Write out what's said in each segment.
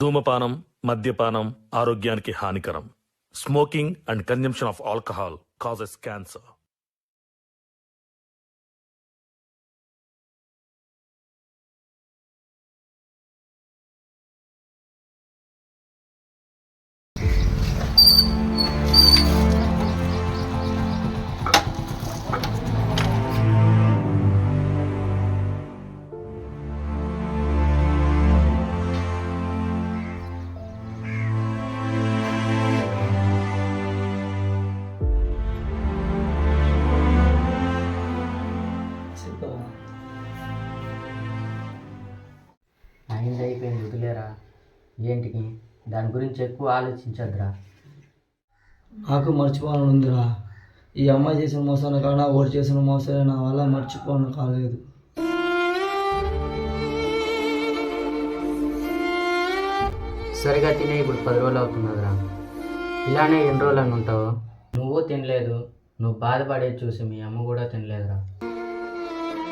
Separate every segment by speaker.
Speaker 1: ధూమపానం, మద్యపానం ఆరోగ్యానికి హానికరం. Smoking and consumption of alcohol causes cancer.
Speaker 2: అయింది అయిపోయింది, వదిలేరా. ఏంటికి దాని గురించి ఎక్కువ ఆలోచించద్దురా.
Speaker 3: నాకు మర్చిపోవాలని ఉందిరా. ఈ అమ్మాయి చేసిన మోసాన్ని కాడా ఓడి చేసిన మోసాన్ని నా వల్ల మర్చిపోవడం కాలేదు.
Speaker 2: సరిగా తినే ఇప్పుడు 10 రోజులు అవుతున్నదిరా. ఇలానే ఎన్ని రోజులని ఉంటావు? నువ్వు తినలేదు, నువ్వు బాధపడేది చూసి మీ అమ్మ కూడా తినలేదురా.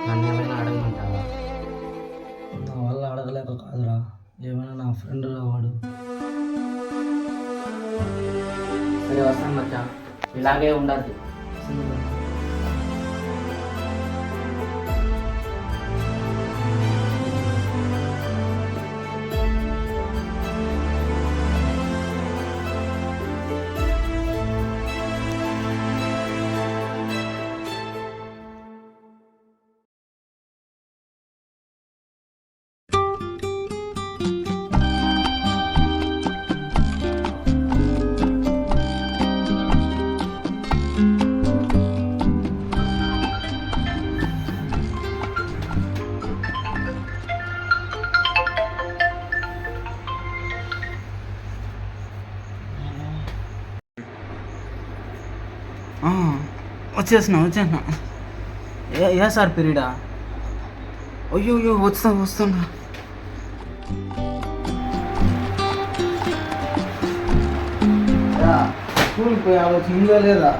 Speaker 2: నన్ను ఏమైనా అడగమంటావా?
Speaker 3: నా వల్ల అడగలేక కాదురా, ఏమైనా నా ఫ్రెండ్ రావాడు.
Speaker 2: సరే వస్తాను మచ్చా, ఇలాగే ఉండద్దు.
Speaker 3: వచ్చేసిన ఏ సార్ పీరియడా? అయ్యో వస్తున్నా. స్కూల్కి పోయి ఆలోచించా లేదా?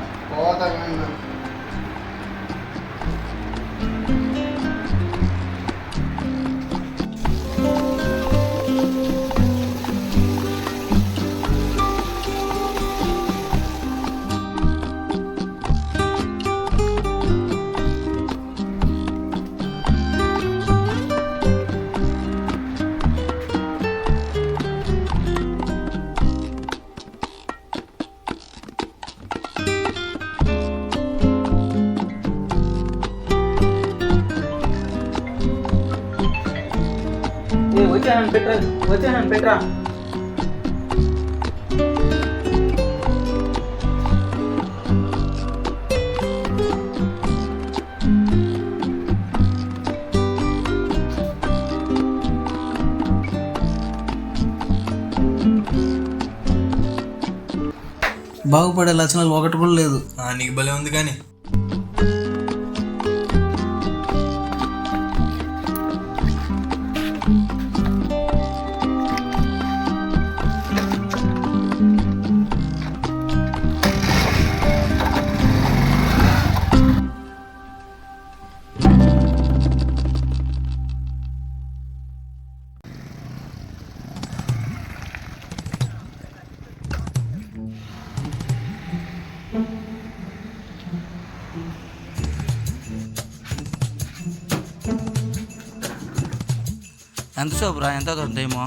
Speaker 3: వచ్చాను పెట్రా. బాగుపడే లక్షణాలు ఒకటి కూడా లేదు.
Speaker 4: నీకు భలే ఉంది కానీ.
Speaker 5: ఎంత సేపు రా? ఎంత టైమో?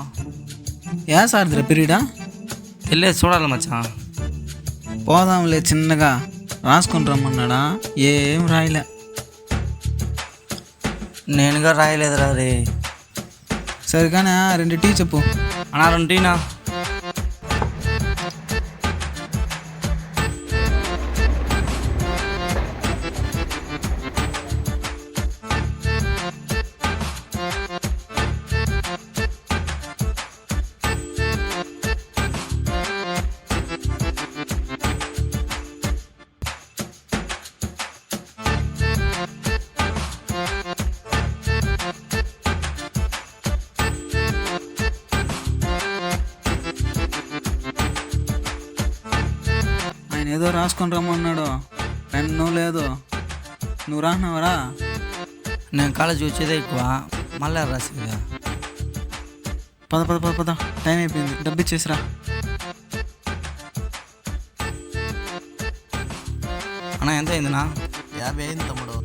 Speaker 3: సార్ పీరియడా?
Speaker 5: వెళ్ళేది చూడాలి మచ్చా.
Speaker 3: పోదాంలే, చిన్నగా రాసుకొని రమ్మన్నాడా? ఏం రాయలే.
Speaker 5: నేనుగా రాయలేదురా రే.
Speaker 3: సరిగానే 2 టీ చెప్పు.
Speaker 5: అన్నా 2 టీనా?
Speaker 3: ఏదో రాసుకొని రమ్మన్నాడు, పెన్ను లేదు. నువ్వు రాసినావరా?
Speaker 5: నేను కాలేజ్ వచ్చేదే ఎక్కువ, మళ్ళీ రాసేదా.
Speaker 4: పద పద పద పద, టైం అయిపోయింది, డబ్బు ఇచ్చేసిరా.
Speaker 5: అన్న ఎంత అయిందినా?
Speaker 4: 50 అయింది తమ్ముడు.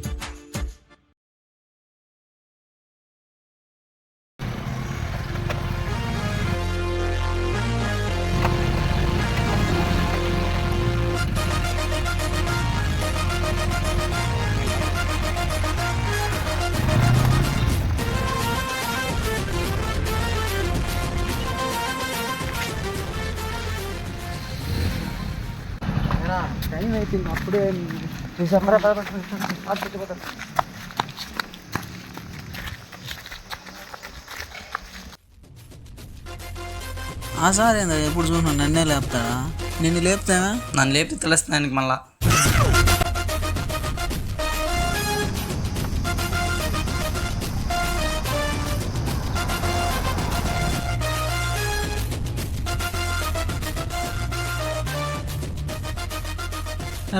Speaker 4: టైం అయిపోయింది అప్పుడే. ఆ సార్ ఏందా ఎప్పుడు చూసినా నన్నే లేపుతాడా? నిన్ను లేపుతావా?
Speaker 5: నన్ను లేపి తెలుస్తుంది ఆయనకి మళ్ళా.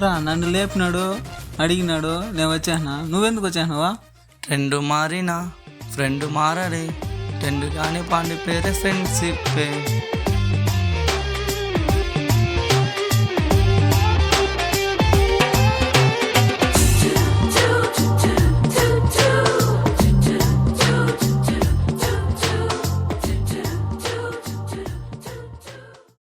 Speaker 4: రా, నన్ను లేపినాడు, అడిగినాడు, నేను వచ్చానా? నువ్వెందుకు వచ్చానావా?
Speaker 5: ట్రెండ్ మారినా ఫ్రెండ్ మారడే, ట్రెండ్ కానీ పాండి పేరే ఫ్రెండ్షిప్.